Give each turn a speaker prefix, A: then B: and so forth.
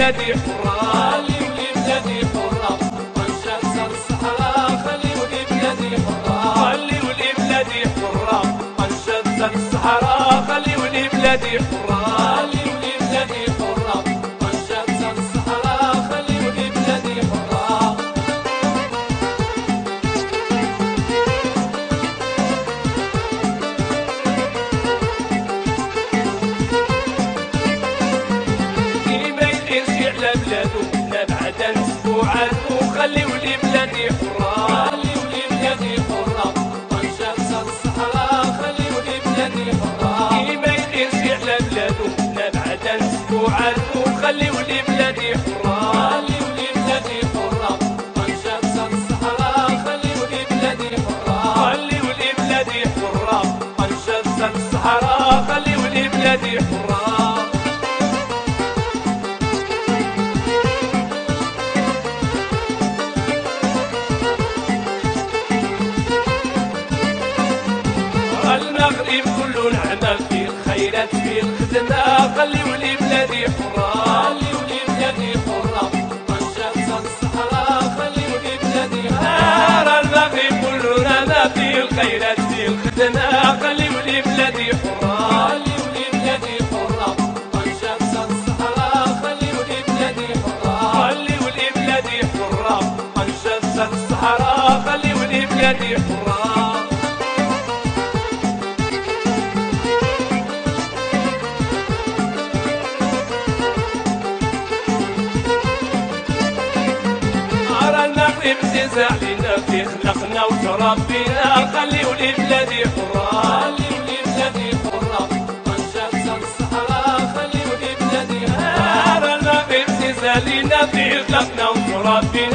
A: ولبلادي حرة، خلي ولبلادي حرة، منشد سر الصحراء، خلي ولبلادي حرة، خلي ولبلادي حرة، منشد سر الصحراء، خلي ولبلادي حرة، خلي ولبلادي حرة، منشد سر الصحراء، خلي ولبلادي حرة. بلادو لا بعد اسبوعاتو، خلي ولبلادي حرة، خلي ولبلادي حرة، منشد سر الصحراء، خلي ولبلادي حرة، ما يديرش على بلادو لا بعد اسبوعاتو، خلي ولبلادي حرة، خلي ولبلادي حرة، منشد سر الصحراء، خلي ولبلادي حرة، خلي ولبلادي حرة، منشد سر الصحراء، خلي ولبلادي حرة. المغرب كله نعمة فيه الخيرات فيه الخدمة، خلي ولبلادي حرة، خلي ولبلادي حرة، منشد سر الصحراء، خلي ولبلادي حرة. المغرب كله نعمة فيه الخيرات فيه الخدمة، خلي ولبلادي حرة، خلي ولبلادي حرة، منشد سر الصحراء، خلي ولبلادي حرة، خلي ولبلادي حرة، منشد سر الصحراء، خلي ولبلادي حرة. عزيز علينا في خلقنا وتربينا، خلي ولبلادي حرة، خلي ولبلادي حرة، منشد سر الصحراء، خلي ولبلادي حرة. المغرب عزيز علينا في خلقنا وتربينا.